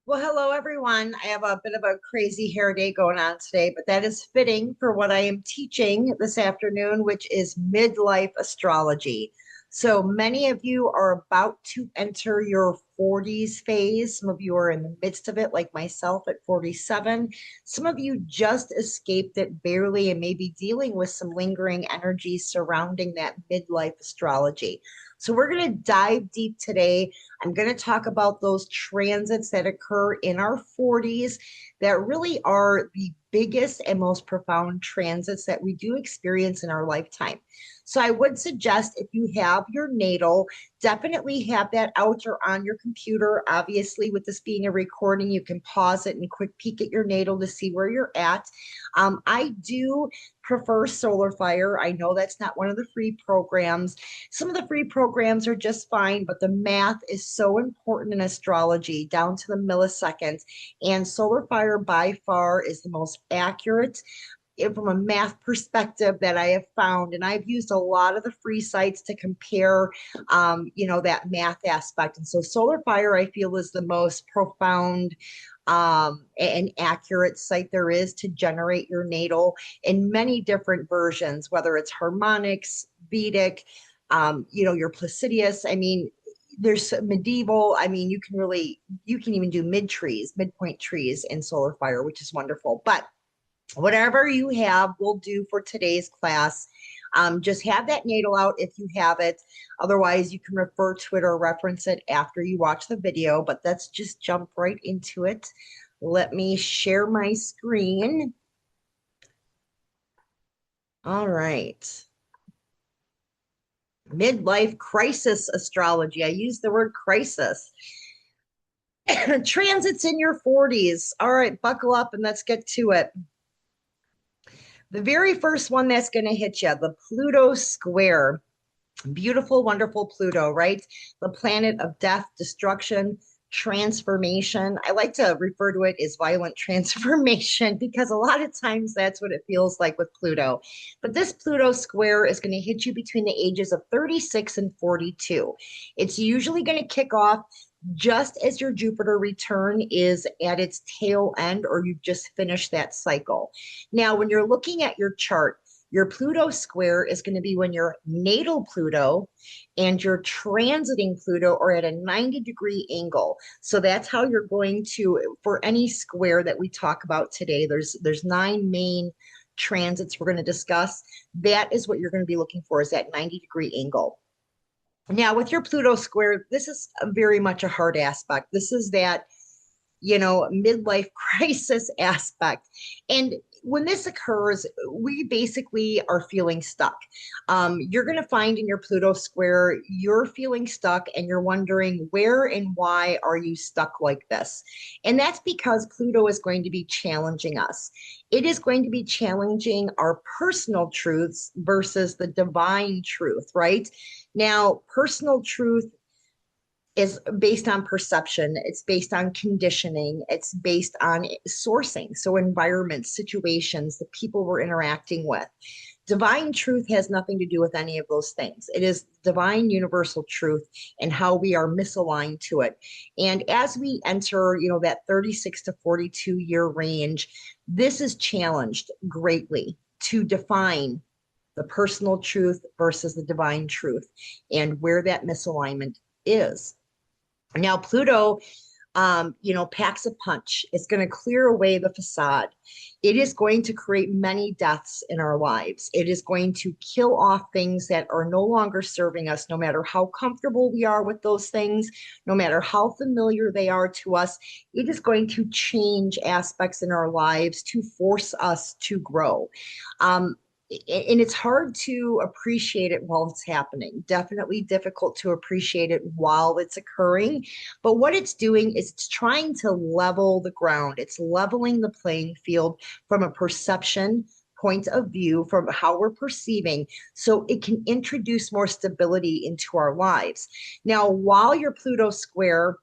Well, hello everyone. I have a bit of a crazy hair day going on today, but that is fitting for what I am teaching this afternoon, which is midlife astrology. So many of you are about to enter your 40s phase. Some of you are in the midst of it, like myself at 47. Some of you just escaped it barely and may be dealing with some lingering energy surrounding that midlife astrology. So we're going to dive deep today. I'm going to talk about those transits that occur in our 40s that really are the biggest and most profound transits that we do experience in our lifetime. So I would suggest if you have your natal, definitely have that out or on your computer. Obviously, with this being a recording, you can pause it and quick peek at your natal to see where you're at. I do prefer Solar Fire. I know that's not one of the free programs. Some of the free programs are just fine, but the math is so important in astrology down to the milliseconds. And Solar Fire by far is the most accurate from a math perspective that I have found. And I've used a lot of the free sites to compare, that math aspect. And so Solar Fire, I feel, is the most profound and accurate site there is to generate your natal in many different versions, whether it's harmonics, Vedic, your Placidius. I mean, there's medieval. I mean, you can even do midpoint trees in Solar Fire, which is wonderful. But whatever you have will do for today's class. Just have that natal out if you have it. Otherwise, you can refer to it or reference it after you watch the video, but let's just jump right into it. Let me share my screen. All right. Midlife crisis astrology. I use the word crisis. Transits in your 40s. All right, buckle up and let's get to it. The very first one that's going to hit you, the Pluto square. Beautiful, wonderful Pluto, right? The planet of death, destruction, transformation. I like to refer to it as violent transformation because a lot of times that's what it feels like with Pluto. But this Pluto square is going to hit you between the ages of 36 and 42. It's usually going to kick off just as your Jupiter return is at its tail end, or you've just finished that cycle. Now, when you're looking at your chart, your Pluto square is going to be when your natal Pluto and your transiting Pluto are at a 90-degree angle. So that's how you're going to, for any square that we talk about today, there's 9 main transits we're going to discuss. That is what you're going to be looking for, is that 90-degree angle. Now, with your Pluto square, this is very much a hard aspect. This is that, midlife crisis aspect. And when this occurs, we basically are feeling stuck. You're going to find in your Pluto square, you're feeling stuck and you're wondering where and why are you stuck like this? And that's because Pluto is going to be challenging us. It is going to be challenging our personal truths versus the divine truth, right? Now, personal truth is based on perception, it's based on conditioning, it's based on sourcing. So, environments, situations, the people we're interacting with. Divine truth has nothing to do with any of those things. It is divine universal truth and how we are misaligned to it. And as we enter, that 36 to 42 year range, this is challenged greatly to define the personal truth versus the divine truth and where that misalignment is. Now, Pluto, packs a punch. It's going to clear away the facade. It is going to create many deaths in our lives. It is going to kill off things that are no longer serving us, no matter how comfortable we are with those things, no matter how familiar they are to us. It is going to change aspects in our lives to force us to grow. And it's hard to appreciate it while it's happening. Definitely difficult to appreciate it while it's occurring. But what it's doing is it's trying to level the ground. It's leveling the playing field from a perception point of view, from how we're perceiving, so it can introduce more stability into our lives. Now, while your Pluto square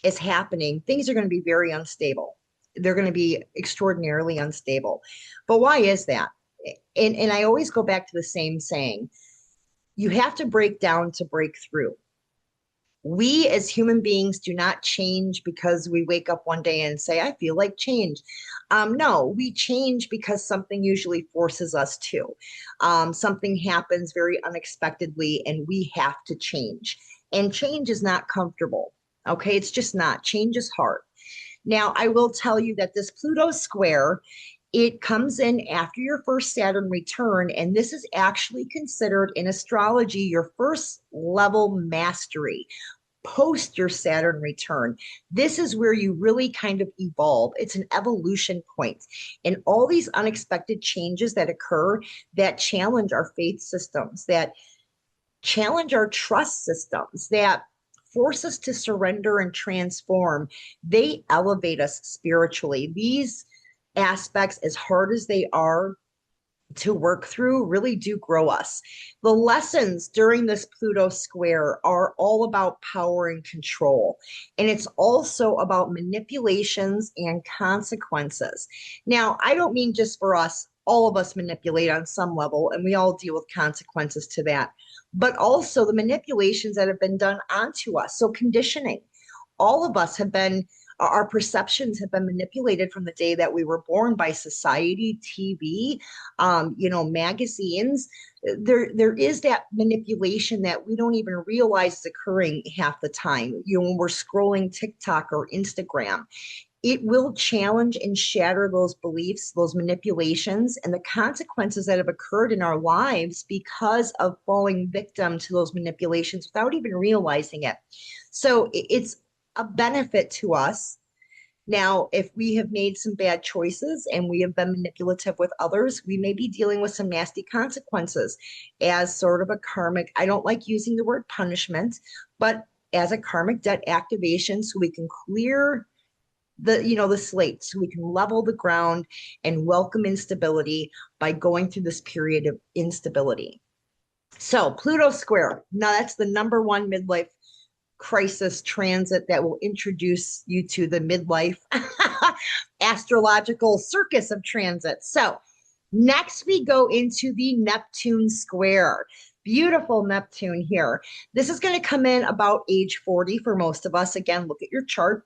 is happening, things are going to be very unstable. They're going to be extraordinarily unstable. But why is that? And I always go back to the same saying, you have to break down to break through. We as human beings do not change because we wake up one day and say, I feel like change. No, we change because something usually forces us to. Something happens very unexpectedly and we have to change. And change is not comfortable. Okay, it's just not. Change is hard. Now, I will tell you that this Pluto square, it comes in after your first Saturn return, and this is actually considered in astrology your first level mastery post your Saturn return. This is where you really kind of evolve. It's an evolution point. And all these unexpected changes that occur that challenge our faith systems, that challenge our trust systems, that force us to surrender and transform, they elevate us spiritually. These aspects, as hard as they are to work through, really do grow us. The lessons during this Pluto square are all about power and control. And it's also about manipulations and consequences. Now, I don't mean just for us, all of us manipulate on some level, and we all deal with consequences to that, but also the manipulations that have been done onto us. So, conditioning. All of us have been our perceptions have been manipulated from the day that we were born by society, TV, magazines. There is that manipulation that we don't even realize is occurring half the time. When we're scrolling TikTok or Instagram, it will challenge and shatter those beliefs, those manipulations, and the consequences that have occurred in our lives because of falling victim to those manipulations without even realizing it. So it's a benefit to us. Now, if we have made some bad choices and we have been manipulative with others, we may be dealing with some nasty consequences as sort of a karmic. I don't like using the word punishment, but as a karmic debt activation, so we can clear the slate, so we can level the ground and welcome instability by going through this period of instability. So Pluto square, now that's the number one midlife crisis transit that will introduce you to the midlife astrological circus of transit. So next we go into the Neptune square. Beautiful Neptune here. This is going to come in about age 40 for most of us. Again, look at your chart.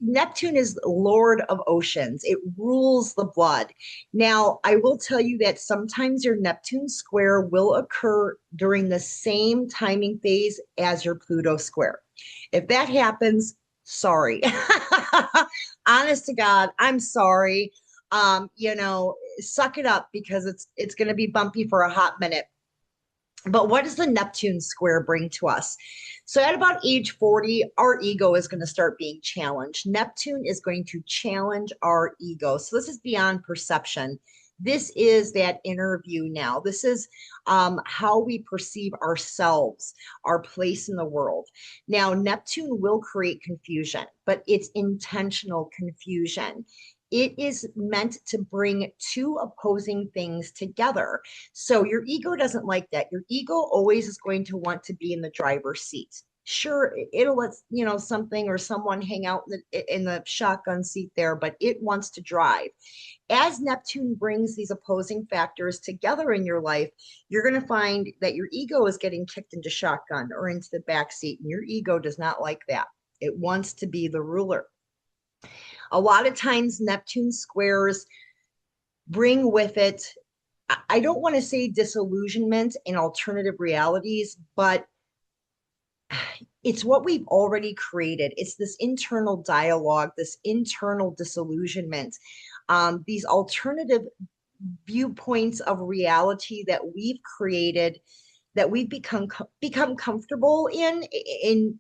Neptune is Lord of oceans. It rules the blood. Now, I will tell you that sometimes your Neptune square will occur during the same timing phase as your Pluto square. If that happens, sorry. Honest to God, I'm sorry. Suck it up because it's going to be bumpy for a hot minute. But what does the Neptune square bring to us? So at about age 40, our ego is going to start being challenged. Neptune is going to challenge our ego. So this is beyond perception. This is that inner view now. This is how we perceive ourselves, our place in the world. Now, Neptune will create confusion, but it's intentional confusion. It is meant to bring two opposing things together. So your ego doesn't like that. Your ego always is going to want to be in the driver's seat. Sure, it'll let something or someone hang out in the shotgun seat there, but it wants to drive. As Neptune brings these opposing factors together in your life, you're going to find that your ego is getting kicked into shotgun or into the back seat, and your ego does not like that. It wants to be the ruler. A lot of times Neptune squares bring with it, I don't want to say disillusionment and alternative realities, but it's what we've already created. It's this internal dialogue, this internal disillusionment, these alternative viewpoints of reality that we've created, that we've become comfortable in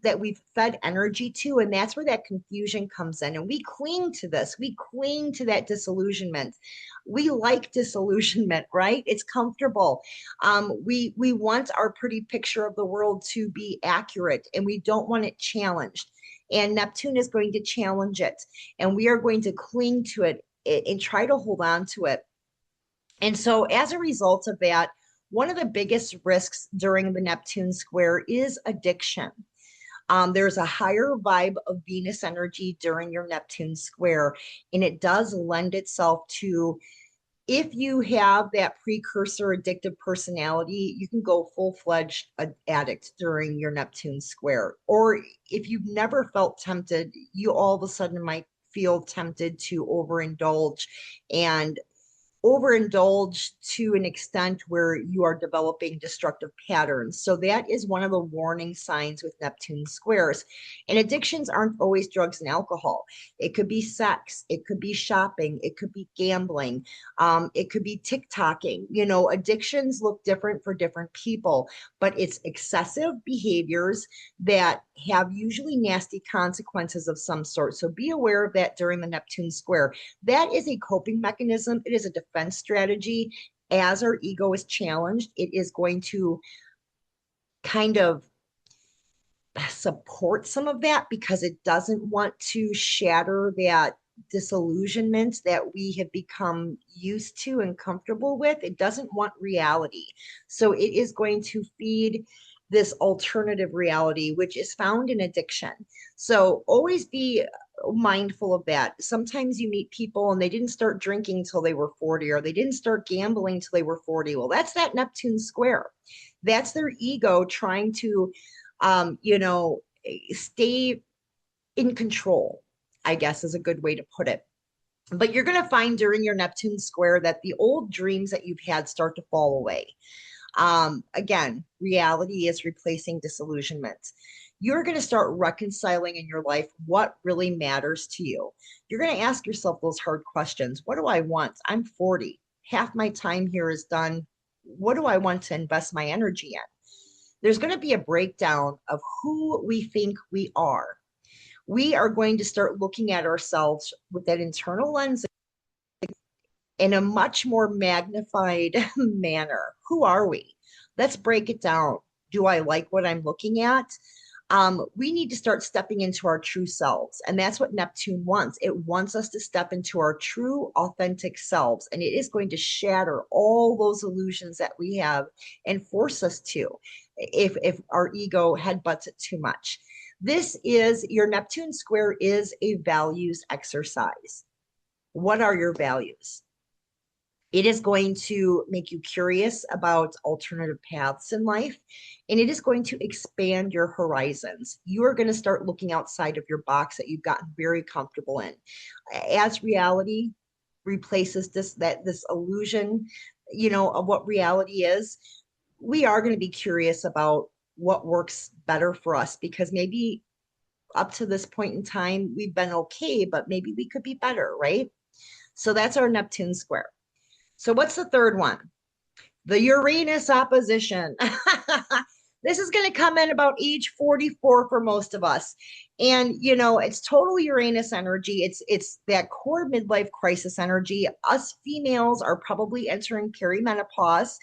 that we've fed energy to, and that's where that confusion comes in. And we cling to this. We cling to that disillusionment. We like disillusionment, right? It's comfortable. We want our pretty picture of the world to be accurate, and we don't want it challenged. And Neptune is going to challenge it, and we are going to cling to it and try to hold on to it. And so, as a result of that, one of the biggest risks during the Neptune square is addiction. There's a higher vibe of Venus energy during your Neptune square, and it does lend itself to If you have that precursor addictive personality, you can go full-fledged addict during your Neptune square. Or if you've never felt tempted, you all of a sudden might feel tempted to and overindulge to an extent where you are developing destructive patterns. So that is one of the warning signs with Neptune squares. And addictions aren't always drugs and alcohol. It could be sex, it could be shopping, it could be gambling, it could be TikToking. You know, addictions look different for different people, but it's excessive behaviors that have usually nasty consequences of some sort. So be aware of that during the Neptune square. That is a coping mechanism. It is a defense strategy. As our ego is challenged, it is going to kind of support some of that because it doesn't want to shatter that disillusionment that we have become used to and comfortable with. It doesn't want reality. So it is going to feed this alternative reality, which is found in addiction. So always be mindful of that. Sometimes you meet people and they didn't start drinking till they were 40, or they didn't start gambling till they were 40. Well, that's that Neptune square. That's their ego trying to, you know, stay in control, I guess is a good way to put it. But you're going to find during your Neptune square that the old dreams that you've had start to fall away. Again, reality is replacing disillusionment. You're going to start reconciling in your life what really matters to you. You're going to ask yourself those hard questions. What do I want? I'm 40. Half my time here is done. What do I want to invest my energy in? There's going to be a breakdown of who we think we are. We are going to start looking at ourselves with that internal lens in a much more magnified manner. Who are we? Let's break it down. Do I like what I'm looking at? We need to start stepping into our true selves. And that's what Neptune wants. It wants us to step into our true, authentic selves. And it is going to shatter all those illusions that we have and force us to if our ego headbutts it too much. This is your Neptune square is a values exercise. What are your values? It is going to make you curious about alternative paths in life, and it is going to expand your horizons. You are going to start looking outside of your box that you've gotten very comfortable in. As reality replaces this illusion, you know, of what reality is, we are going to be curious about what works better for us, because maybe up to this point in time, we've been okay, but maybe we could be better, right? So that's our Neptune square. So what's the third one? The Uranus opposition. This is going to come in about age 44 for most of us. And, you know, it's total Uranus energy. It's that core midlife crisis energy. Us females are probably entering perimenopause.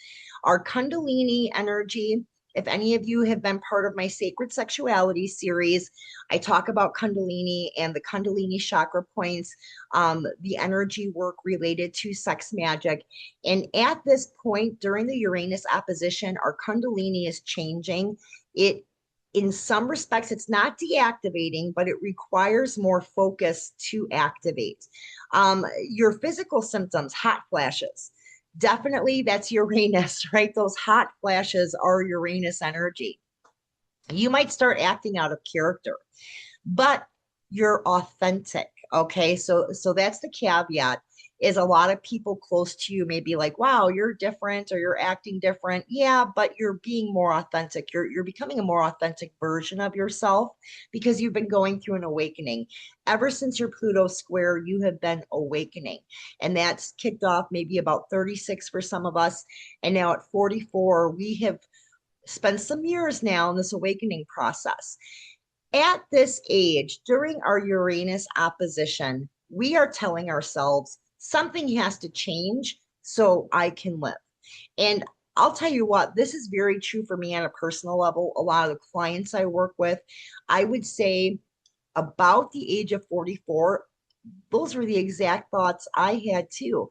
Our Kundalini energy. If any of you have been part of my Sacred Sexuality series, I talk about Kundalini and the Kundalini chakra points, the energy work related to sex magic. And at this point, during the Uranus opposition, our Kundalini is changing. In some respects, it's not deactivating, but it requires more focus to activate. Your physical symptoms, hot flashes. Definitely that's Uranus, right? Those hot flashes are Uranus energy. You might start acting out of character, but you're authentic. Okay. So that's the caveat, is a lot of people close to you may be like, wow, you're different or you're acting different. Yeah, but you're being more authentic. You're becoming a more authentic version of yourself because you've been going through an awakening. Ever since your Pluto square, you have been awakening. And that's kicked off maybe about 36 for some of us. And now at 44, we have spent some years now in this awakening process. At this age, during our Uranus opposition, we are telling ourselves something has to change so I can live. And I'll tell you what, this is very true for me on a personal level. A lot of the clients I work with, I would say about the age of 44, those were the exact thoughts I had too.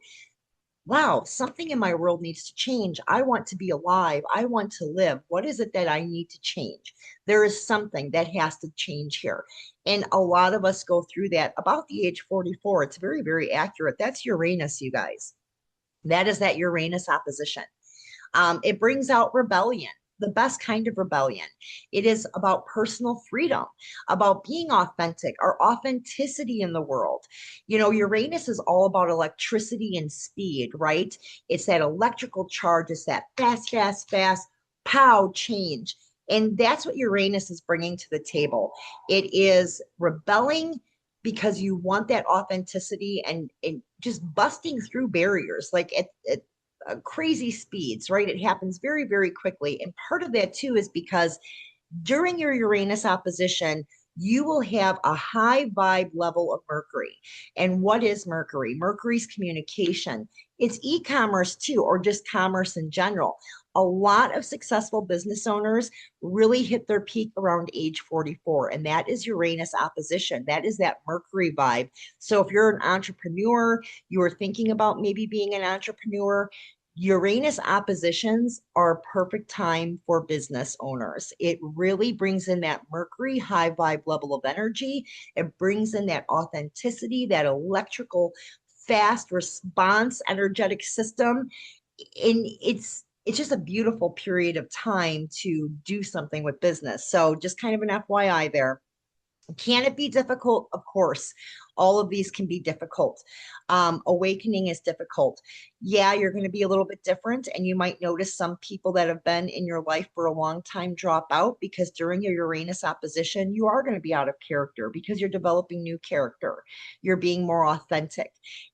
Wow, something in my world needs to change. I want to be alive. I want to live. What is it that I need to change? There is something that has to change here. And a lot of us go through that about the age 44. It's very, very accurate. That's Uranus, you guys. That is that Uranus opposition. It brings out rebellion, the best kind of rebellion. It is about personal freedom, about being authentic, our authenticity in the world. You know, Uranus is all about electricity and speed, right? It's that electrical charge, it's that fast, fast, fast, pow change. And that's what Uranus is bringing to the table. It is rebelling because you want that authenticity and just busting through barriers. Like at crazy speeds, right? It happens very, very quickly. And part of that too is because during your Uranus opposition, you will have a high vibe level of Mercury. And what is Mercury? Mercury's communication. It's e-commerce too, or just commerce in general. A lot of successful business owners really hit their peak around age 44, and that is Uranus opposition. That is that Mercury vibe. So if you're an entrepreneur, you are thinking about maybe being an entrepreneur, Uranus oppositions are a perfect time for business owners. It really brings in that Mercury high vibe level of energy. It brings in that authenticity, that electrical fast response energetic system. And it's just a beautiful period of time to do something with business. So just kind of an FYI there. Can it be difficult? Of course. All of these can be difficult. Awakening is difficult. Yeah, you're going to be a little bit different, and you might notice some people that have been in your life for a long time drop out because during your Uranus opposition, you are going to be out of character because you're developing new character. You're being more authentic.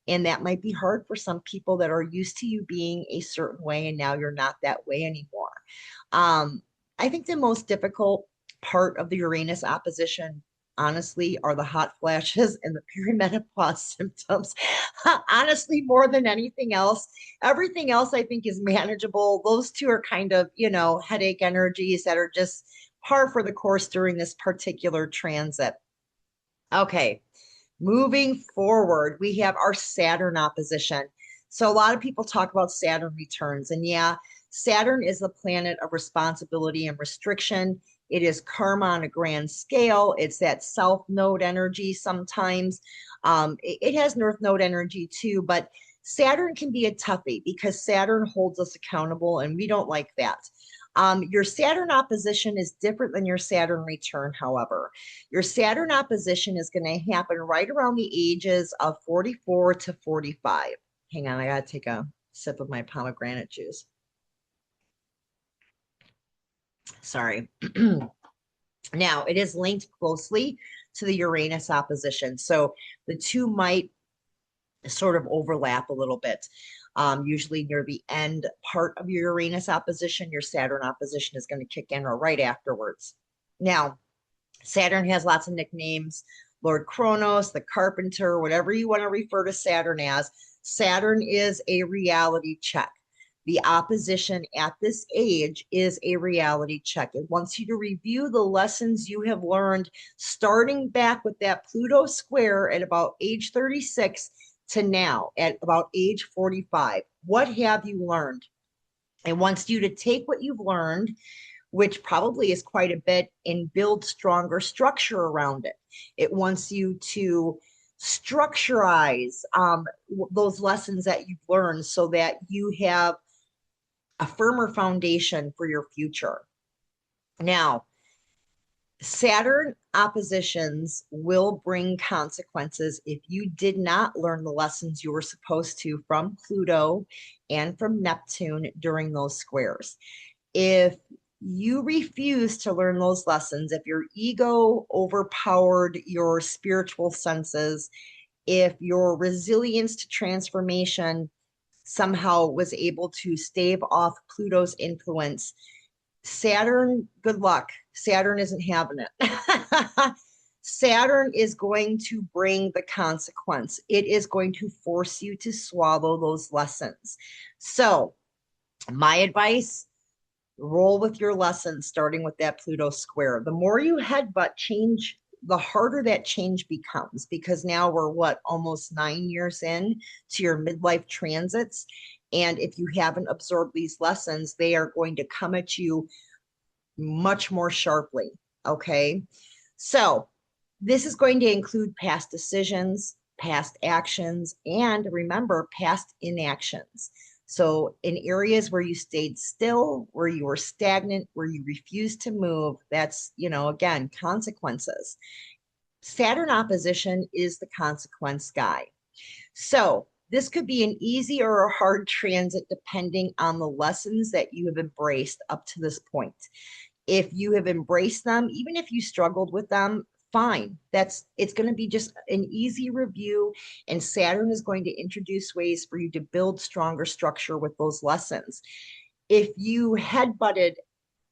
And that might be hard for some people that are used to you being a certain way, and now you're not that way anymore. I think the most difficult part of the Uranus opposition, honestly, are the hot flashes and the perimenopause symptoms. Honestly, more than anything else, everything else I think is manageable. Those two are kind of, headache energies that are just par for the course during this particular transit. Okay, moving forward, we have our Saturn opposition. So a lot of people talk about Saturn returns, and yeah, Saturn is the planet of responsibility and restriction. It is karma on a grand scale. It's that south node energy sometimes. It has north node energy too, but Saturn can be a toughie because Saturn holds us accountable, and we don't like that. Your Saturn opposition is different than your Saturn return, however. Your Saturn opposition is going to happen right around the ages of 44 to 45. Hang on, I got to take a sip of my pomegranate juice. Sorry. Now, it is linked closely to the Uranus opposition. So the two might sort of overlap a little bit. Usually near the end part of your Uranus opposition, your Saturn opposition is going to kick in or right afterwards. Now, Saturn has lots of nicknames. Lord Kronos, the Carpenter, whatever you want to refer to Saturn as. Saturn is a reality check. The opposition at this age is a reality check. It wants you to review the lessons you have learned starting back with that Pluto square at about age 36 to now at about age 45. What have you learned? It wants you to take what you've learned, which probably is quite a bit, and build stronger structure around it. It wants you to structureize those lessons that you've learned so that you have a firmer foundation for your future. Now, Saturn oppositions will bring consequences if you did not learn the lessons you were supposed to from Pluto and from Neptune during those squares. If you refuse to learn those lessons, if your ego overpowered your spiritual senses, if your resilience to transformation somehow was able to stave off Pluto's influence, Saturn, good luck. Saturn isn't having it. Saturn is going to bring the consequence. It is going to force you to swallow those lessons. So, my advice, roll with your lessons, starting with that Pluto square. The more you headbutt change, the harder that change becomes, because now we're almost 9 years in to your midlife transits. And if you haven't absorbed these lessons, they are going to come at you much more sharply. Okay. So this is going to include past decisions, past actions, and remember, past inactions. So, in areas where you stayed still, where you were stagnant, where you refused to move, that's, again, consequences. Saturn opposition is the consequence guy. So, this could be an easy or a hard transit depending on the lessons that you have embraced up to this point. If you have embraced them, even if you struggled with them, fine. It's going to be just an easy review, and Saturn is going to introduce ways for you to build stronger structure with those lessons. If you headbutted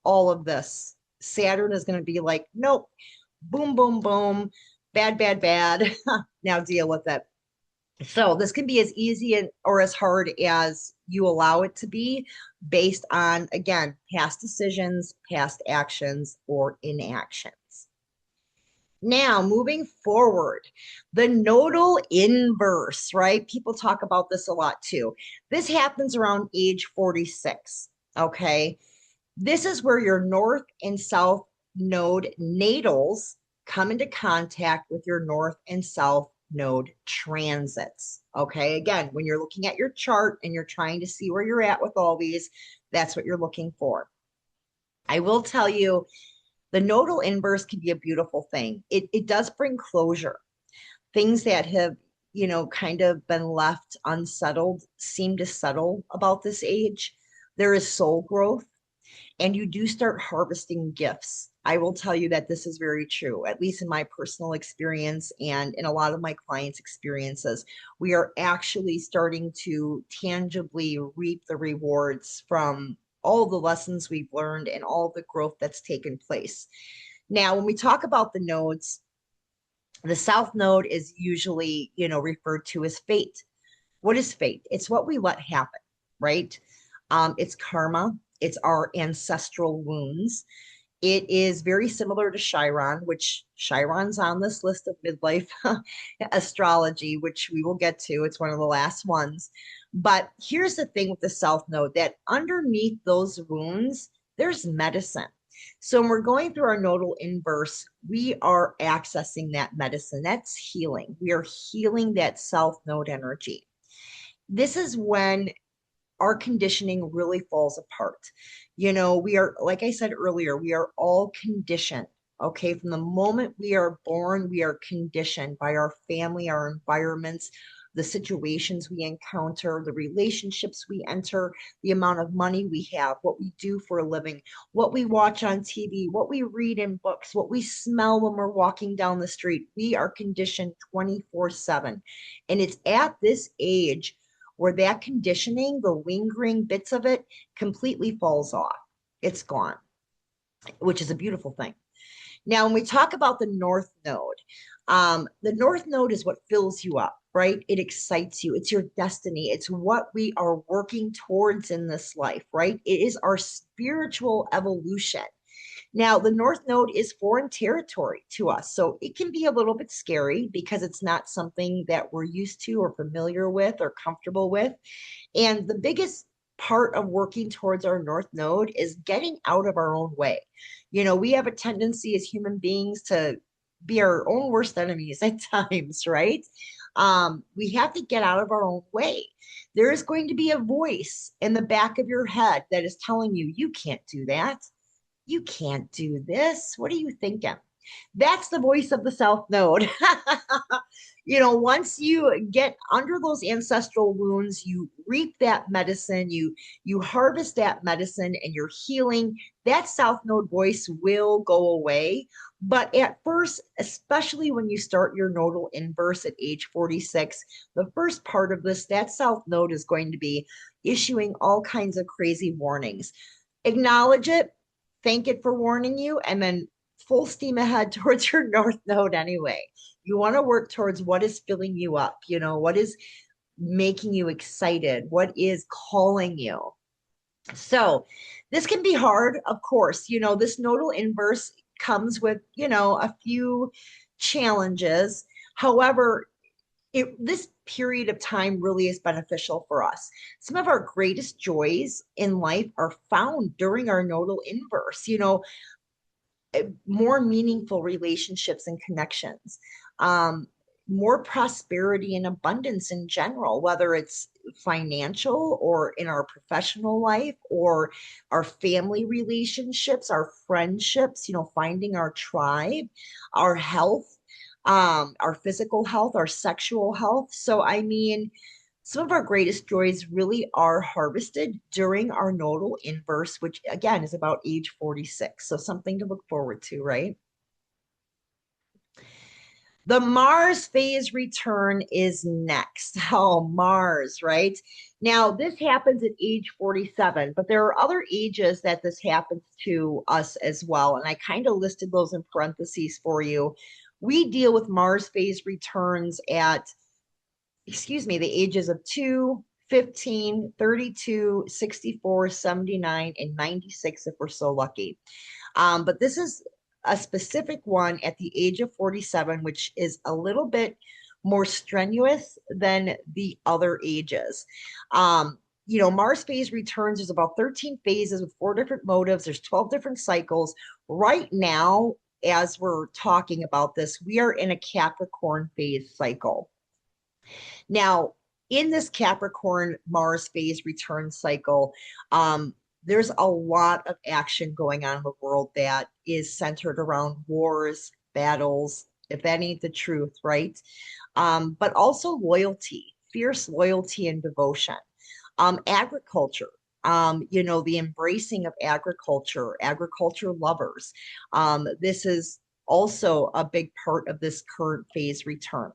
all of this, Saturn is going to be like, nope, boom, boom, boom, bad, bad, bad. Now deal with it. So this can be as easy or as hard as you allow it to be based on, again, past decisions, past actions, or inactions. Now, moving forward, the nodal inverse, right? People talk about this a lot too. This happens around age 46, okay? This is where your north and south node natals come into contact with your north and south node transits. Okay, again, when you're looking at your chart and you're trying to see where you're at with all these, that's what you're looking for. I will tell you, the nodal inverse can be a beautiful thing. It does bring closure. Things that have, kind of been left unsettled seem to settle about this age. There is soul growth, and you do start harvesting gifts. I will tell you that this is very true, at least in my personal experience and in a lot of my clients' experiences. We are actually starting to tangibly reap the rewards from all the lessons we've learned and all the growth that's taken place. Now, when we talk about the nodes, the south node is usually, referred to as fate. What is fate? It's what we let happen, right? It's karma. It's our ancestral wounds. It is very similar to Chiron, which Chiron's on this list of midlife astrology, which we will get to. It's one of the last ones. But here's the thing with the South Node, that underneath those wounds, there's medicine. So when we're going through our nodal inverse, we are accessing that medicine. That's healing. We are healing that South Node energy. This is when our conditioning really falls apart. We are, like I said earlier, we are all conditioned. Okay. From the moment we are born, we are conditioned by our family, our environments, the situations we encounter, the relationships we enter, the amount of money we have, what we do for a living, what we watch on TV, what we read in books, what we smell when we're walking down the street. We are conditioned 24/7. And it's at this age where that conditioning, the lingering bits of it, completely falls off. It's gone, which is a beautiful thing. Now, when we talk about the North Node, the North Node is what fills you up, right? It excites you. It's your destiny. It's what we are working towards in this life, right? It is our spiritual evolution. Now, the North Node is foreign territory to us. So it can be a little bit scary because it's not something that we're used to or familiar with or comfortable with. And the biggest part of working towards our North Node is getting out of our own way. We have a tendency as human beings to be our own worst enemies at times, right? We have to get out of our own way. There is going to be a voice in the back of your head that is telling you, you can't do that. You can't do this. What are you thinking? That's the voice of the South Node. Once you get under those ancestral wounds, you reap that medicine, you harvest that medicine and you're healing. That South Node voice will go away. But at first, especially when you start your nodal inverse at age 46, the first part of this, that South Node is going to be issuing all kinds of crazy warnings. Acknowledge it, thank it for warning you, and then full steam ahead towards your North Node anyway. You want to work towards what is filling you up, what is making you excited, what is calling you. So this can be hard, of course. This nodal inverse comes with, a few challenges. However, this period of time really is beneficial for us. Some of our greatest joys in life are found during our nodal inverse, more meaningful relationships and connections, more prosperity and abundance in general, whether it's financial or in our professional life or our family relationships, our friendships, finding our tribe, our health, our physical health, our sexual health. So, I mean, some of our greatest joys really are harvested during our nodal inverse, which again is about age 46. So, something to look forward to, right? The Mars phase return is next. Oh, Mars, right? Now, this happens at age 47, but there are other ages that this happens to us as well. And I kind of listed those in parentheses for you. We deal with Mars phase returns at, excuse me, the ages of 2, 15, 32, 64, 79, and 96 if we're so lucky. But this is a specific one at the age of 47, which is a little bit more strenuous than the other ages. Mars phase returns, there's about 13 phases with 4 different motives, there's 12 different cycles. Right now, as we're talking about this, we are in a Capricorn phase cycle. Now, in this Capricorn Mars phase return cycle, there's a lot of action going on in the world that is centered around wars, battles, if that ain't the truth, right? But also loyalty, fierce loyalty and devotion. Agriculture, the embracing of agriculture, agriculture lovers. This is also a big part of this current phase return.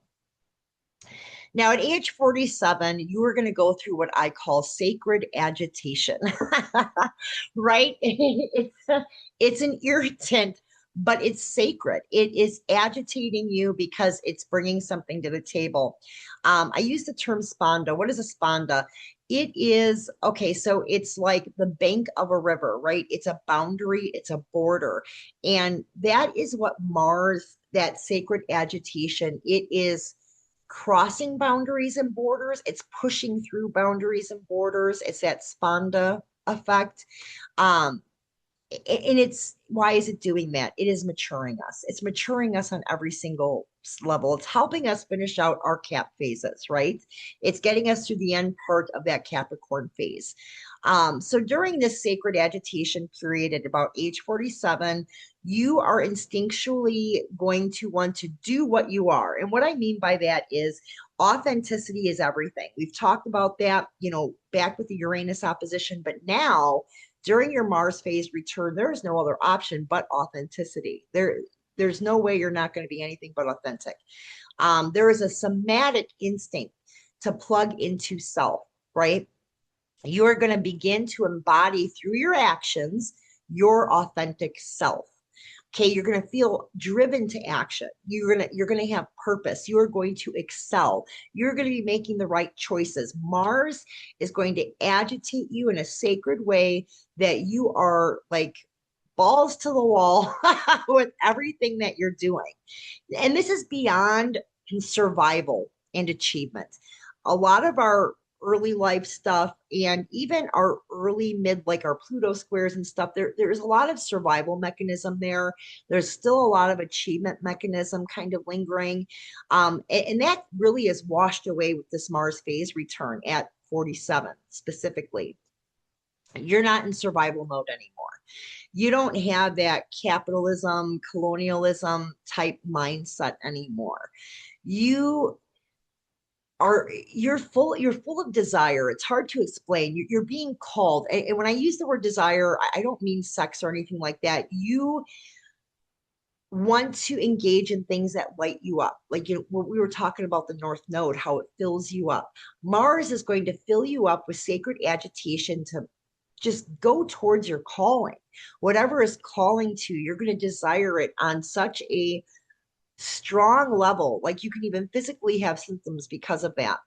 Now, at age 47, you are going to go through what I call sacred agitation, right? It's an irritant, but it's sacred. It is agitating you because it's bringing something to the table. I use the term sponda. What is a sponda? It is, okay, so it's like the bank of a river, right? It's a boundary, it's a border. And that is what Mars, that sacred agitation, it is crossing boundaries and borders. It's pushing through boundaries and borders. It's that sponda effect. Um, and it's, why is it doing that? It is maturing us. It's maturing us on every single level. It's helping us finish out our cap phases, right? It's getting us to the end part of that Capricorn phase. So during this sacred agitation period at about age 47, you are instinctually going to want to do what you are. And what I mean by that is authenticity is everything. We've talked about that, back with the Uranus opposition, but now during your Mars phase return, there is no other option but authenticity. There's no way you're not going to be anything but authentic. There is a somatic instinct to plug into self, right? You are going to begin to embody through your actions your authentic self. Okay, you're going to feel driven to action. You're going to have purpose. You are going to excel. You're going to be making the right choices. Mars is going to agitate you in a sacred way that you are like balls to the wall with everything that you're doing. And this is beyond survival and achievement. A lot of our early life stuff and even our early mid, like our Pluto squares and stuff, there's a lot of survival mechanism there. There's still a lot of achievement mechanism kind of lingering. And that really is washed away with this Mars phase return at 47 specifically. You're not in survival mode anymore. You don't have that capitalism, colonialism type mindset anymore. You're full of desire. It's hard to explain. You're being called. And when I use the word desire, I don't mean sex or anything like that. You want to engage in things that light you up. Like, what we were talking about the North Node, how it fills you up. Mars is going to fill you up with sacred agitation to just go towards your calling. Whatever is calling to, you're going to desire it on such a strong level. Like you can even physically have symptoms because of that.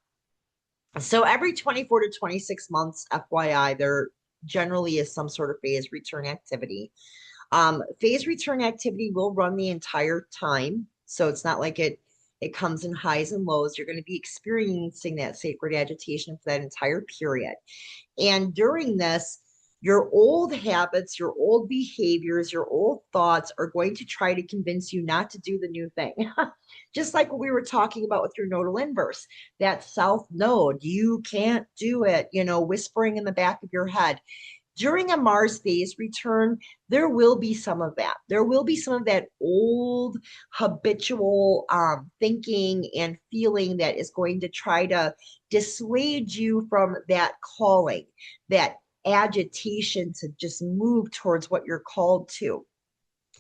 So every 24 to 26 months, FYI, there generally is some sort of phase return activity. Phase return activity will run the entire time. So it's not like it comes in highs and lows. You're going to be experiencing that sacred agitation for that entire period. And during this, Your old habits, your old behaviors, your old thoughts are going to try to convince you not to do the new thing. Just like what we were talking about with your nodal inverse, that south node, you can't do it, whispering in the back of your head. During a Mars phase return, there will be some of that. There will be some of that old habitual thinking and feeling that is going to try to dissuade you from that calling, that agitation to just move towards what you're called to.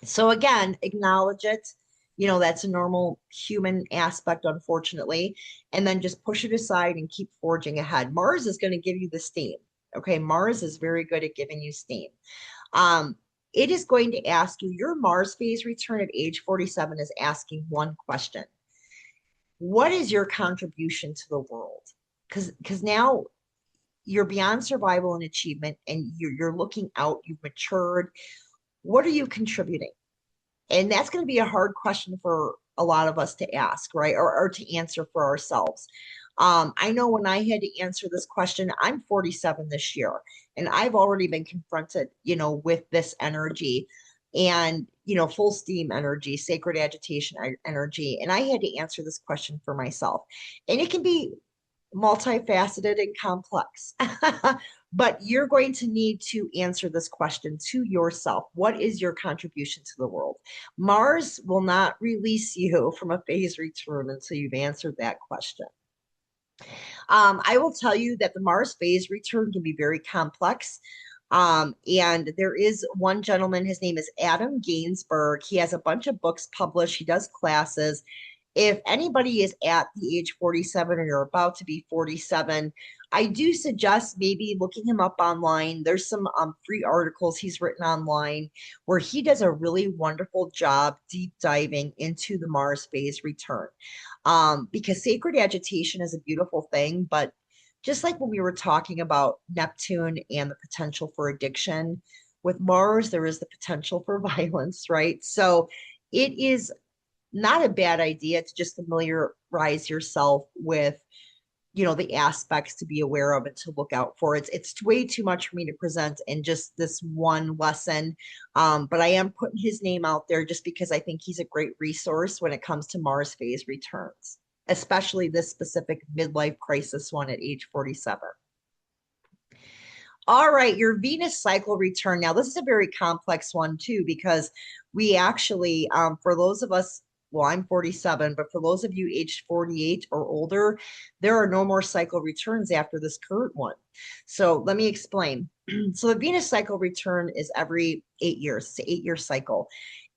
So again, acknowledge it. That's a normal human aspect, unfortunately. And then just push it aside and keep forging ahead. Mars is going to give you the steam. Okay. Mars is very good at giving you steam. Um, it is going to ask you, your Mars phase return at age 47 is asking one question. What is your contribution to the world? Because now you're beyond survival and achievement, and you're looking out, you've matured. What are you contributing? And that's going to be a hard question for a lot of us to ask, right? Or to answer for ourselves. I know when I had to answer this question, I'm 47 this year, and I've already been confronted, with this energy and, full steam energy, sacred agitation energy. And I had to answer this question for myself. And it can be multifaceted and complex. But you're going to need to answer this question to yourself. What is your contribution to the world? Mars will not release you from a phase return until you've answered that question. I will tell you that the Mars phase return can be very complex. And there is one gentleman, his name is Adam Gainsberg. He has a bunch of books published, he does classes. If anybody is at the age 47 or you're about to be 47, I do suggest maybe looking him up online. There's some free articles he's written online where he does a really wonderful job deep diving into the Mars phase return. Because sacred agitation is a beautiful thing, but just like when we were talking about Neptune and the potential for addiction, with Mars, there is the potential for violence, right? So it is not a bad idea to just familiarize yourself with, the aspects to be aware of and to look out for. It's way too much for me to present in just this one lesson. But I am putting his name out there just because I think he's a great resource when it comes to Mars phase returns, especially this specific midlife crisis one at age 47. All right, your Venus cycle return. Now, this is a very complex one too, because we actually, for those of us, well, I'm 47, but for those of you aged 48 or older, there are no more cycle returns after this current one. So let me explain. So the Venus cycle return is every 8 years. It's an 8-year cycle.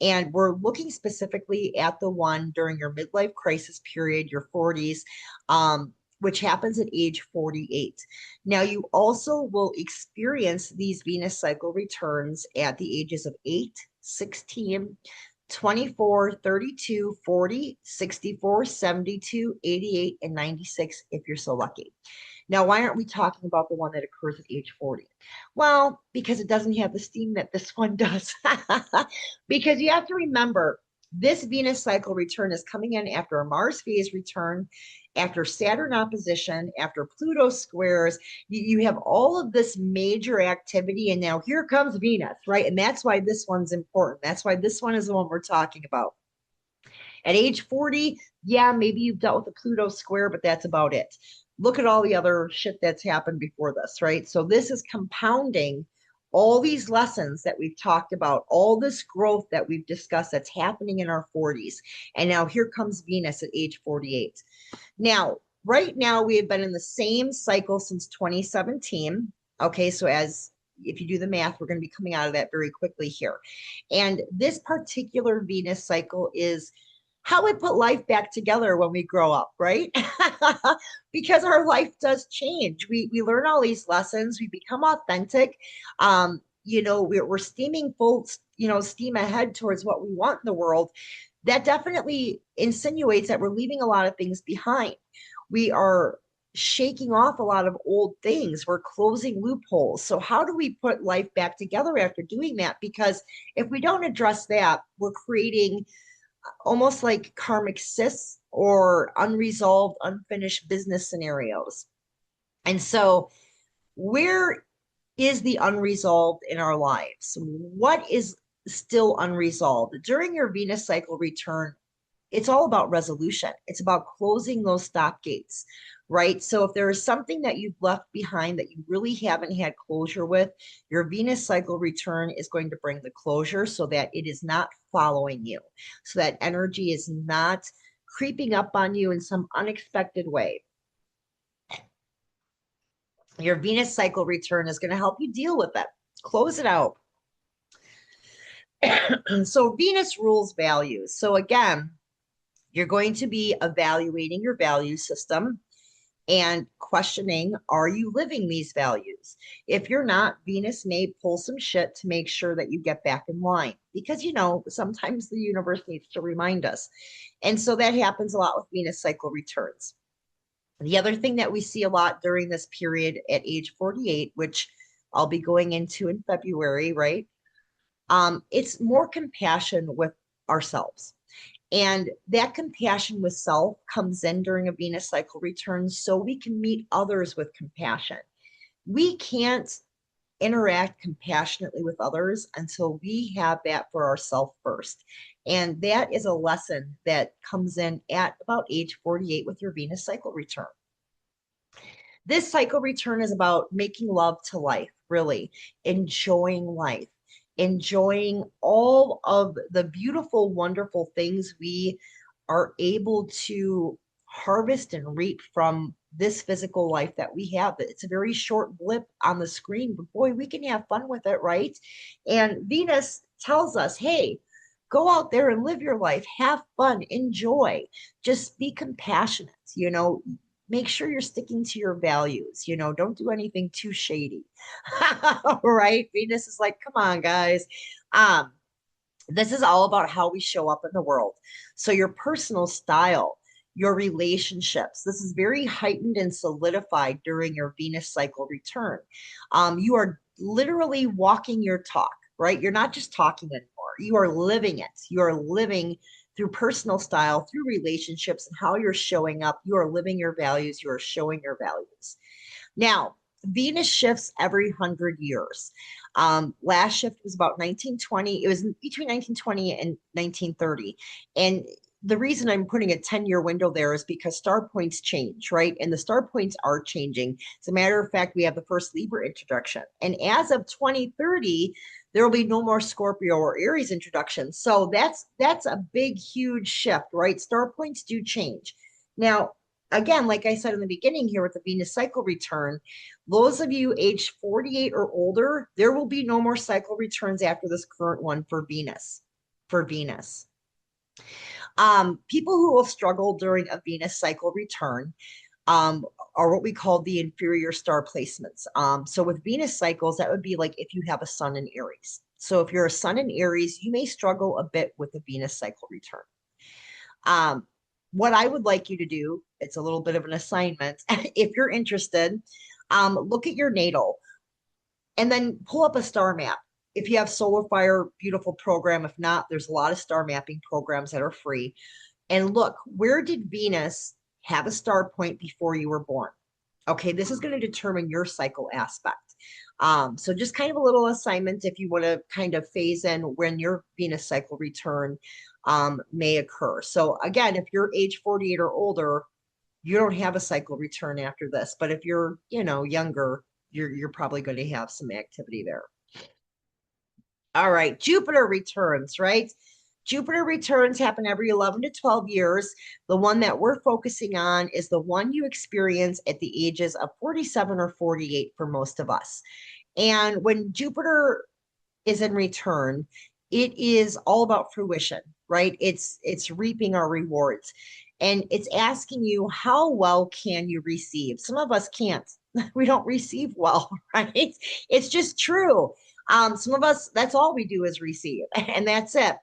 And we're looking specifically at the one during your midlife crisis period, your 40s, which happens at age 48. Now, you also will experience these Venus cycle returns at the ages of 8, 16, 24, 32, 40, 64, 72, 88, and 96 if you're so lucky. Now, why aren't we talking about the one that occurs at age 40? Well, because it doesn't have the steam that this one does. Because you have to remember, this Venus cycle return is coming in after a Mars phase return, after Saturn opposition, after Pluto squares. You have all of this major activity, and now here comes Venus, right? And that's why this one's important. That's why this one is the one we're talking about. At age 40, yeah, maybe you've dealt with a Pluto square, but that's about it. Look at all the other shit that's happened before this, right? So this is compounding all these lessons that we've talked about, all this growth that we've discussed that's happening in our 40s. And now here comes Venus at age 48. Now, right now, we have been in the same cycle since 2017. Okay, so if you do the math, we're going to be coming out of that very quickly here. And this particular Venus cycle is how we put life back together when we grow up, right? Because our life does change. We learn all these lessons, we become authentic. We're steaming full, steam ahead towards what we want in the world. That definitely insinuates that we're leaving a lot of things behind. We are shaking off a lot of old things. We're closing loopholes. So how do we put life back together after doing that? Because if we don't address that, we're creating almost like karmic cysts or unresolved, unfinished business scenarios. And so we're is the unresolved in our lives? What is still unresolved? During your Venus cycle return, it's all about resolution. It's about closing those stop gates, right? So if there is something that you've left behind that you really haven't had closure with, your Venus cycle return is going to bring the closure so that it is not following you, so that energy is not creeping up on you in some unexpected way. Your Venus cycle return is going to help you deal with it, close it out. So Venus rules values. So again, you're going to be evaluating your value system and questioning, are you living these values? If you're not, Venus may pull some shit to make sure that you get back in line because, sometimes the universe needs to remind us. And so that happens a lot with Venus cycle returns. The other thing that we see a lot during this period at age 48, which I'll be going into in February, right? It's more compassion with ourselves. And that compassion with self comes in during a Venus cycle return so we can meet others with compassion. We can't interact compassionately with others until we have that for ourselves first. And that is a lesson that comes in at about age 48 with your Venus cycle return. This cycle return is about making love to life, really enjoying life, enjoying all of the beautiful, wonderful things we are able to harvest and reap from this physical life that we have. It's a very short blip on the screen, but boy, we can have fun with it, right? And Venus tells us, hey, go out there and live your life, have fun, enjoy, just be compassionate, make sure you're sticking to your values, don't do anything too shady. Right? Venus is like, come on, guys. Um, this is all about how we show up in the world. So your personal style, your relationships, this is very heightened and solidified during your Venus cycle return. You are literally walking your talk, right? You're not just talking anymore. You are living it. You are living through personal style, through relationships, and how you're showing up. You are living your values. You are showing your values. Now, Venus shifts every 100 years. Last shift was about 1920. It was between 1920 and 1930. And the reason I'm putting a 10-year window there is because star points change, right? And the star points are changing. As a matter of fact, we have the first Libra introduction. And as of 2030, there will be no more Scorpio or Aries introduction. So that's a big, huge shift, right? Star points do change. Now, again, like I said in the beginning here with the Venus cycle return, those of you age 48 or older, there will be no more cycle returns after this current one for Venus. For Venus. People who will struggle during a Venus cycle return are what we call the inferior star placements. So with Venus cycles, that would be like if you have a sun in Aries. So if you're a sun in Aries, you may struggle a bit with the Venus cycle return. What I would like you to do, it's a little bit of an assignment. If you're interested, look at your natal and then pull up a star map. If you have Solar Fire, beautiful program. If not, there's a lot of star mapping programs that are free. And look, where did Venus have a star point before you were born? Okay, this is going to determine your cycle aspect. So just kind of a little assignment if you want to kind of phase in when your Venus cycle return may occur. So again, if you're age 48 or older, you don't have a cycle return after this. But if you're, younger, you're probably going to have some activity there. All right, Jupiter returns, right? Jupiter returns happen every 11 to 12 years. The one that we're focusing on is the one you experience at the ages of 47 or 48 for most of us. And when Jupiter is in return, it is all about fruition, right? It's reaping our rewards. And it's asking you, how well can you receive? Some of us can't. We don't receive well, right? It's just true. Some of us, that's all we do is receive, and that's it.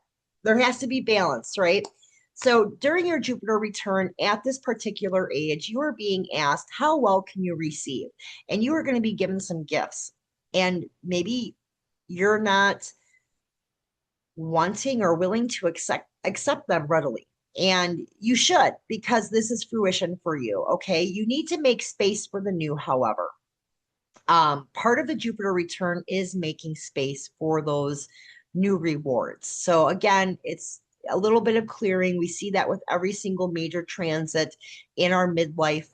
There has to be balance, right? So during your Jupiter return at this particular age, you are being asked, how well can you receive? And you are going to be given some gifts. And maybe you're not wanting or willing to accept them readily. And you should, because this is fruition for you, okay? You need to make space for the new, however. Part of the Jupiter return is making space for those new rewards. So again, it's a little bit of clearing. We see that with every single major transit in our midlife,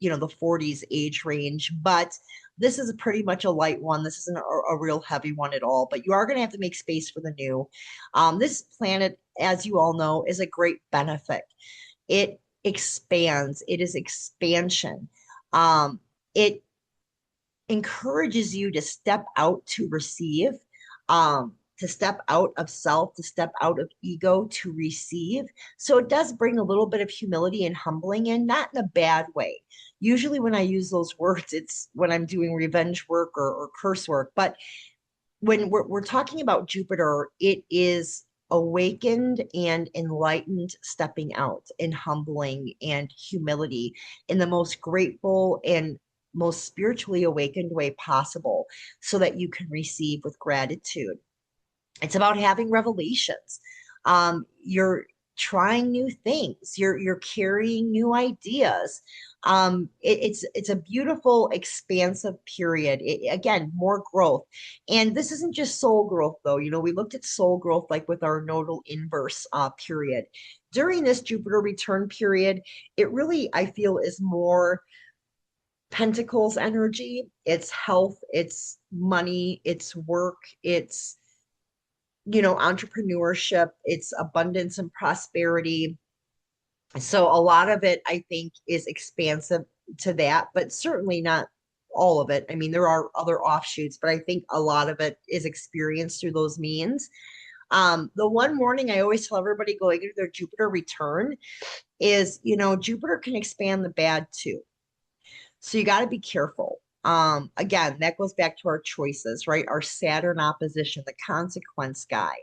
the 40s age range, but this is pretty much a light one. This isn't a real heavy one at all, but you are going to have to make space for the new. This planet, as you all know, is a great benefit. It expands, it is expansion. It encourages you to step out to receive, to step out of self, to step out of ego to receive. So it does bring a little bit of humility and humbling in, not in a bad way. Usually, when I use those words, it's when I'm doing revenge work or curse work. But when we're talking about Jupiter, it is awakened and enlightened stepping out in humbling and humility in the most grateful and most spiritually awakened way possible so that you can receive with gratitude. It's about having revelations. You're trying new things. You're carrying new ideas. It's a beautiful, expansive period. Again, more growth, and this isn't just soul growth, though. We looked at soul growth like with our nodal inverse period. During this Jupiter return period, it really, I feel, is more Pentacles energy. It's health, it's money, it's work, it's entrepreneurship, it's abundance and prosperity. So a lot of it, I think, is expansive to that, but certainly not all of it. I mean, there are other offshoots, but I think a lot of it is experienced through those means. The one warning I always tell everybody going into their Jupiter return is, Jupiter can expand the bad too. So you got to be careful. Again, that goes back to our choices, right? Our Saturn opposition, the consequence guy.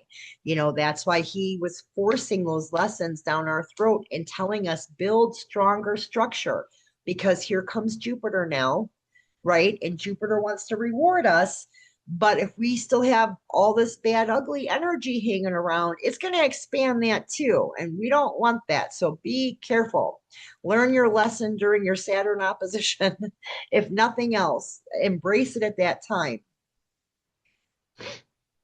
That's why he was forcing those lessons down our throat and telling us build stronger structure because here comes Jupiter now, right? And Jupiter wants to reward us. But if we still have all this bad, ugly energy hanging around, it's going to expand that too. And we don't want that. So be careful. Learn your lesson during your Saturn opposition. If nothing else, embrace it at that time.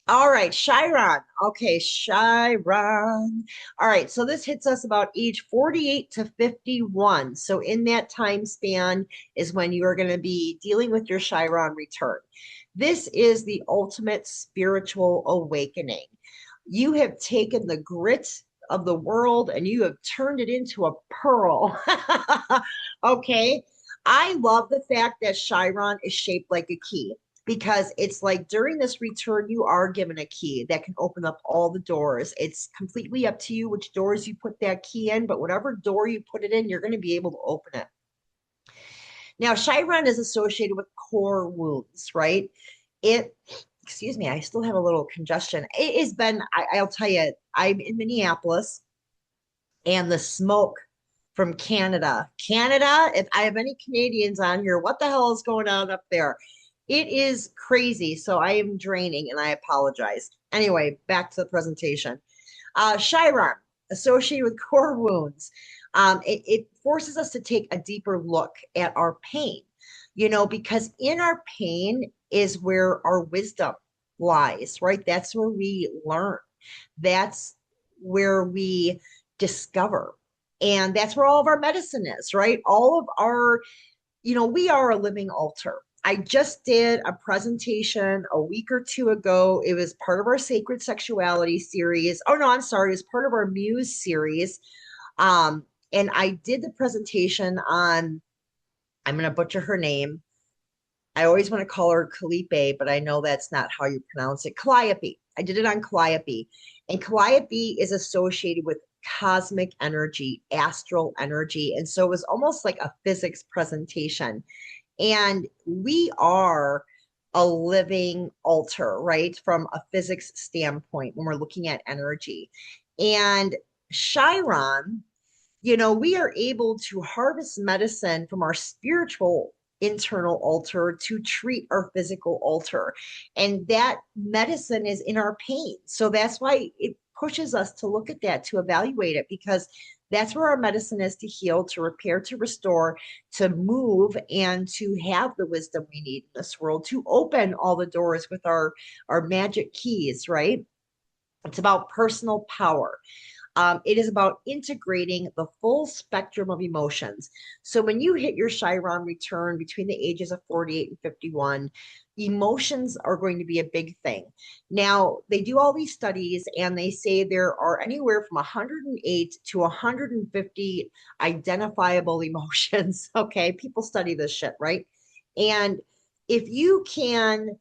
All right, Chiron. Okay, Chiron. All right, so this hits us about age 48 to 51. So in that time span is when you are going to be dealing with your Chiron return. This is the ultimate spiritual awakening. You have taken the grit of the world and you have turned it into a pearl. Okay. I love the fact that Chiron is shaped like a key because it's like during this return, you are given a key that can open up all the doors. It's completely up to you which doors you put that key in, but whatever door you put it in, you're going to be able to open it. Now, Chiron is associated with core wounds, right? Excuse me, I still have a little congestion. It has been, I'll tell you, I'm in Minneapolis and the smoke from Canada, if I have any Canadians on here, what the hell is going on up there? It is crazy. So I am draining and I apologize. Anyway, back to the presentation. Chiron, associated with core wounds. It forces us to take a deeper look at our pain, because in our pain is where our wisdom lies, right? That's where we learn. That's where we discover. And that's where all of our medicine is, right? All of our, we are a living altar. I just did a presentation a week or two ago. It was part of our Sacred Sexuality series. Oh, no, I'm sorry. It was part of our Muse series. And I did the presentation on, I'm going to butcher her name. I always want to call her Calliope, but I know that's not how you pronounce it. Calliope. I did it on Calliope. And Calliope is associated with cosmic energy, astral energy. And so it was almost like a physics presentation. And we are a living altar, right? From a physics standpoint, when we're looking at energy. And Chiron, we are able to harvest medicine from our spiritual internal altar to treat our physical altar. And that medicine is in our pain. So that's why it pushes us to look at that, to evaluate it, because That's where our medicine is, to heal, to repair, to restore, to move, and to have the wisdom we need in this world, to open all the doors with our magic keys, right? It's about personal power. It is about integrating the full spectrum of emotions. So when you hit your Chiron return between the ages of 48 and 51, emotions are going to be a big thing. Now, they do all these studies and they say there are anywhere from 108 to 150 identifiable emotions. Okay, people study this shit, right? And if you can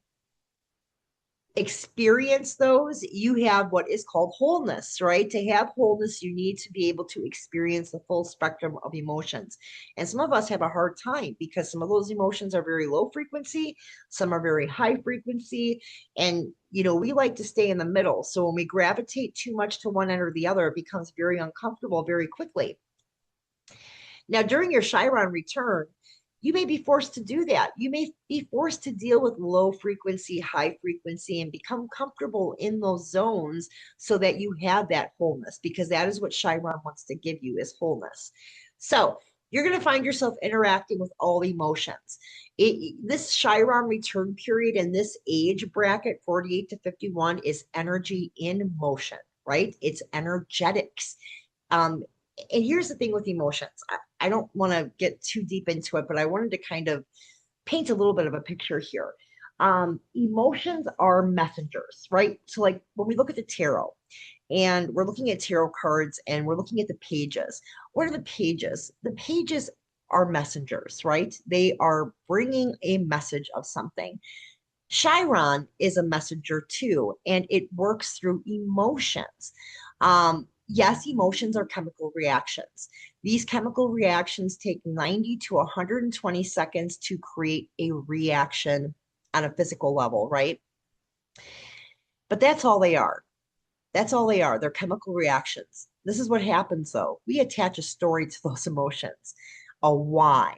experience those, you have what is called wholeness, right? To have wholeness, you need to be able to experience the full spectrum of emotions. And some of us have a hard time because some of those emotions are very low frequency, some are very high frequency. And, we like to stay in the middle. So when we gravitate too much to one end or the other, it becomes very uncomfortable very quickly. Now, during your Chiron return, you may be forced to do that. You may be forced to deal with low frequency, high frequency, and become comfortable in those zones so that you have that wholeness, because that is what Chiron wants to give you, is wholeness. So you're going to find yourself interacting with all emotions. This Chiron return period in this age bracket, 48 to 51, is energy in motion, right? It's energetics. Um, and here's the thing with emotions. I don't want to get too deep into it, but I wanted to kind of paint a little bit of a picture here. Emotions are messengers, right? So, like when we look at the tarot and we're looking at tarot cards and we're looking at the pages, what are the pages? The pages are messengers, right? They are bringing a message of something. Chiron is a messenger too, and it works through emotions. Yes, emotions are chemical reactions. These chemical reactions take 90 to 120 seconds to create a reaction on a physical level, right? But that's all they are. That's all they are. They're chemical reactions. This is what happens though. We attach a story to those emotions, a why.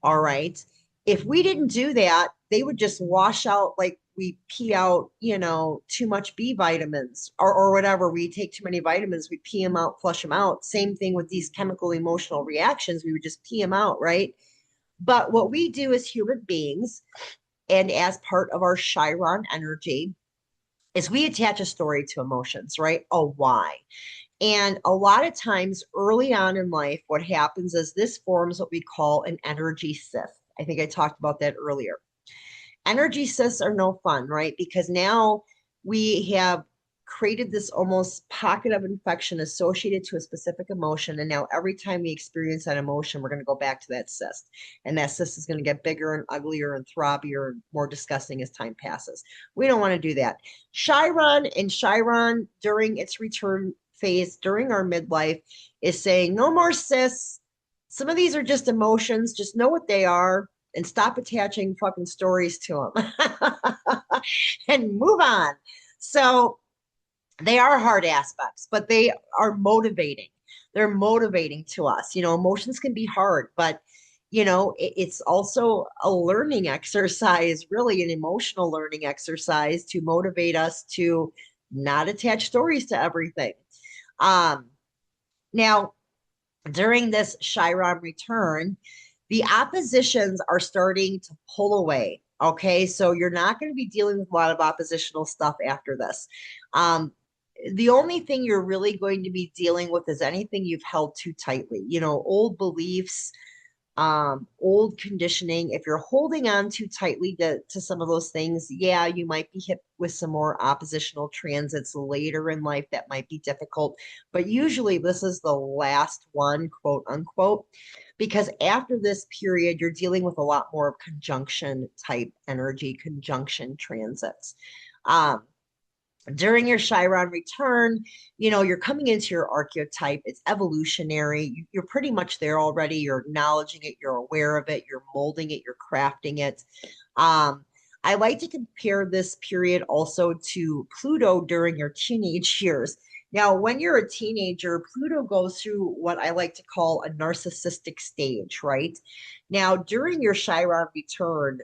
All right. If we didn't do that, they would just wash out like we pee out, too much B vitamins or whatever. We take too many vitamins, we pee them out, flush them out. Same thing with these chemical emotional reactions. We would just pee them out, right? But what we do as human beings and as part of our Chiron energy is we attach a story to emotions, right? A why. And a lot of times early on in life, what happens is this forms what we call an energy cyst. I think I talked about that earlier. Energy cysts are no fun, right? Because now we have created this almost pocket of infection associated to a specific emotion. And now every time we experience that emotion, we're going to go back to that cyst. And that cyst is going to get bigger and uglier and throbbier and more disgusting as time passes. We don't want to do that. Chiron during its return phase, during our midlife, is saying no more cysts. Some of these are just emotions. Just know what they are and stop attaching fucking stories to them and move on. So they are hard aspects, but they are motivating. They're motivating to us. Emotions can be hard, but it's also a learning exercise, really an emotional learning exercise to motivate us to not attach stories to everything. Now, during this Chiron return, the oppositions are starting to pull away. Okay, so you're not going to be dealing with a lot of oppositional stuff after this. The only thing you're really going to be dealing with is anything you've held too tightly, old beliefs, old conditioning. If you're holding on too tightly to some of those things, yeah, you might be hit with some more oppositional transits later in life that might be difficult. But usually this is the last one, quote unquote, because after this period, you're dealing with a lot more of conjunction type energy, conjunction transits. During your Chiron return, you're coming into your archetype. It's evolutionary. You're pretty much there already. You're acknowledging it. You're aware of it. You're molding it. You're crafting it. I like to compare this period also to Pluto during your teenage years. Now, when you're a teenager, Pluto goes through what I like to call a narcissistic stage, right? Now, during your Chiron return,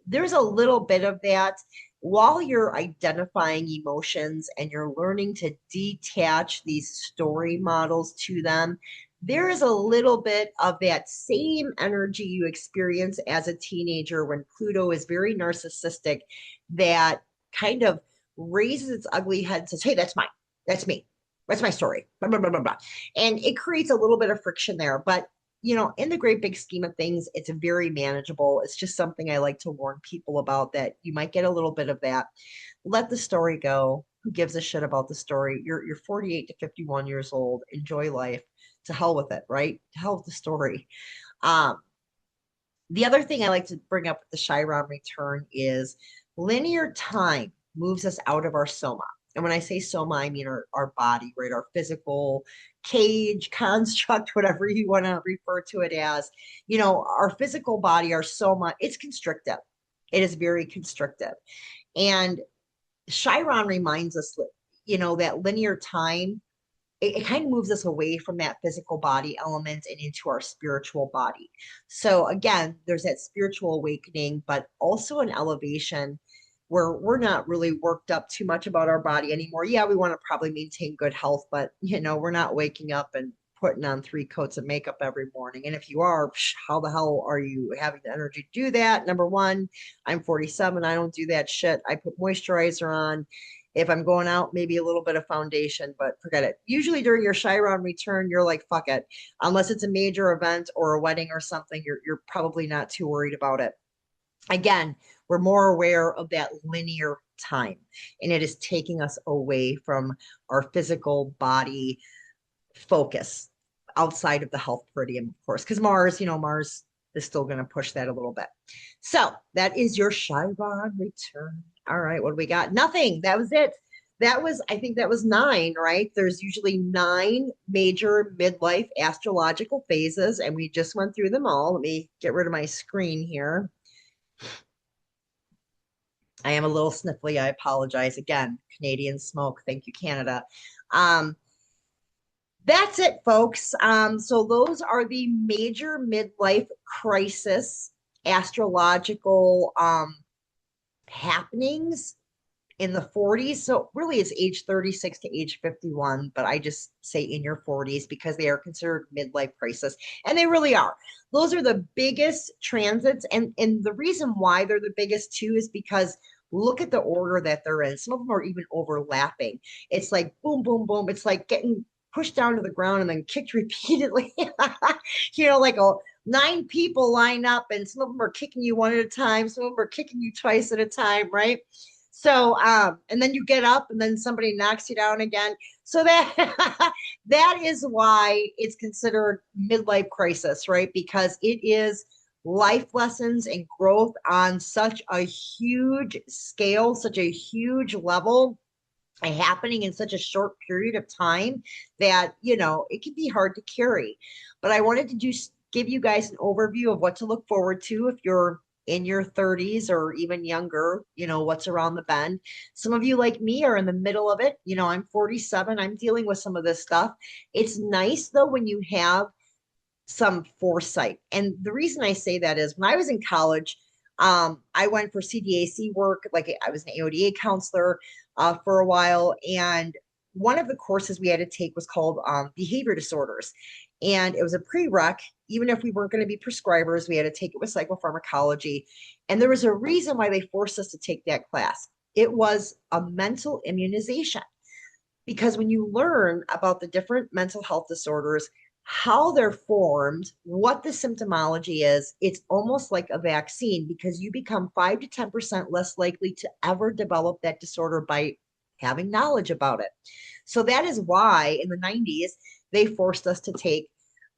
there's a little bit of that. while you're identifying emotions and you're learning to detach these story models to them, there is a little bit of that same energy you experience as a teenager when Pluto is very narcissistic, that kind of raises its ugly head and says, hey, that's mine. That's me. That's my story. Blah, blah, blah, blah, blah. And it creates a little bit of friction there. But, in the great big scheme of things, it's very manageable. It's just something I like to warn people about, that you might get a little bit of that. Let the story go. Who gives a shit about the story? You're 48 to 51 years old. Enjoy life. To hell with it, right? To hell with the story. Um, the other thing I like to bring up with the Chiron return is linear time moves us out of our soma. And when I say soma, I mean our body, right? Our physical cage, construct, whatever you want to refer to it as. Our physical body, our soma, it's constrictive. It is very constrictive. And Chiron reminds us, that linear time, it kind of moves us away from that physical body element and into our spiritual body. So again, there's that spiritual awakening, but also an elevation where we're not really worked up too much about our body anymore. Yeah, we want to probably maintain good health, but we're not waking up and putting on 3 coats of makeup every morning. And if you are, how the hell are you having the energy to do that? Number one, I'm 47. I don't do that shit. I put moisturizer on. If I'm going out, maybe a little bit of foundation, but forget it. Usually during your Chiron return, you're like, fuck it. Unless it's a major event or a wedding or something, you're probably not too worried about it. Again, we're more aware of that linear time, and it is taking us away from our physical body focus outside of the health peridium, of course, because Mars is still going to push that a little bit. So that is your Chiron return. All right, what do we got? Nothing. That was it. I think that was 9, right? There's usually 9 major midlife astrological phases, and we just went through them all. Let me get rid of my screen here. I am a little sniffly. I apologize again. Canadian smoke. Thank you, Canada. That's it, folks. So those are the major midlife crisis astrological happenings in the 40s. So really it's age 36 to age 51, but I just say in your 40s because they are considered midlife crisis, and they really are. Those are the biggest transits, and the reason why they're the biggest too is because look at the order that they're in. Some of them are even overlapping. It's like boom, boom, boom. It's like getting pushed down to the ground and then kicked repeatedly. Like 9 people line up, and some of them are kicking you one at a time. Some of them are kicking you twice at a time, right? So, and then you get up, and then somebody knocks you down again. So that that is why it's considered midlife crisis, right? Because it is life lessons and growth on such a huge scale, such a huge level, happening in such a short period of time that it can be hard to carry. But I wanted to just give you guys an overview of what to look forward to if you're in your 30s or even younger, what's around the bend. Some of you like me are in the middle of it. I'm 47. I'm dealing with some of this stuff. It's nice though when you have some foresight. And the reason I say that is when I was in college, I went for CDAC work. Like I was an AODA counselor for a while. And one of the courses we had to take was called behavior disorders. And it was a prereq. Even if we weren't going to be prescribers, we had to take it with psychopharmacology. And there was a reason why they forced us to take that class. It was a mental immunization. Because when you learn about the different mental health disorders, how they're formed, what the symptomology is, it's almost like a vaccine because you become 5 to 10% less likely to ever develop that disorder by having knowledge about it. So that is why in the 90s, they forced us to take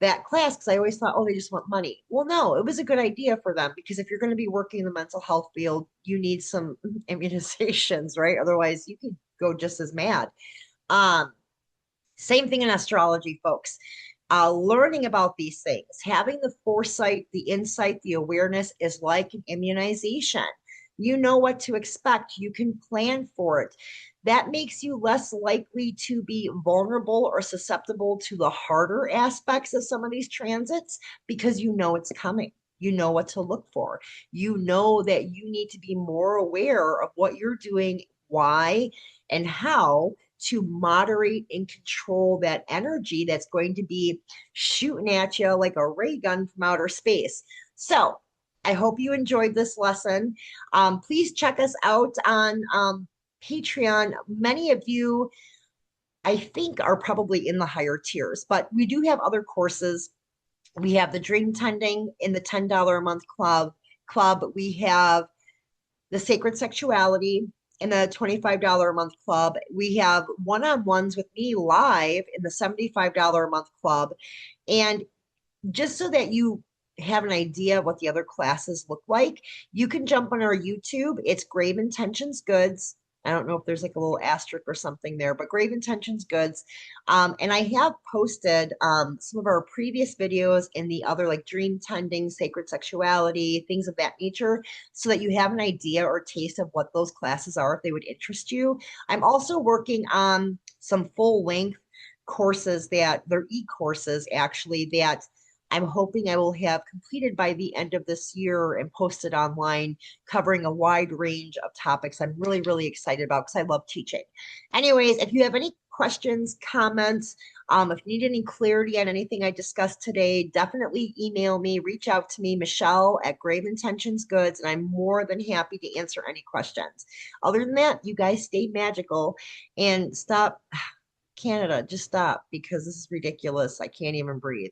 that class because I always thought, oh, they just want money. Well, no, it was a good idea for them because if you're going to be working in the mental health field, you need some immunizations, right? Otherwise, you could go just as mad. Same thing in astrology, folks. Learning about these things, having the foresight, the insight, the awareness is like an immunization. You know what to expect. You can plan for it. That makes you less likely to be vulnerable or susceptible to the harder aspects of some of these transits because you know it's coming. You know what to look for. You know that you need to be more aware of what you're doing, why, and how to moderate and control that energy that's going to be shooting at you like a ray gun from outer space. So, I hope you enjoyed this lesson. Please check us out on Patreon. Many of you, I think, are probably in the higher tiers, but we do have other courses. We have the dream tending in the $10 a month club. We have the sacred sexuality in the $25 a month club. We have one-on-ones with me live in the $75 a month club. And just so that you have an idea of what the other classes look like, you can jump on our YouTube. It's Grave Intentions Goods. I don't know if there's like a little asterisk or something there, but Grave Intentions Goods. And I have posted some of our previous videos in the other like dream tending, sacred sexuality, things of that nature, so that you have an idea or taste of what those classes are if they would interest you. I'm also working on some full length courses that they're e-courses actually that I'm hoping I will have completed by the end of this year and posted online, covering a wide range of topics I'm really, really excited about because I love teaching. Anyways, if you have any questions, comments, if you need any clarity on anything I discussed today, definitely email me, reach out to me, Michelle at Grave Intentions Goods, and I'm more than happy to answer any questions. Other than that, you guys stay magical and stop. Canada, just stop because this is ridiculous. I can't even breathe.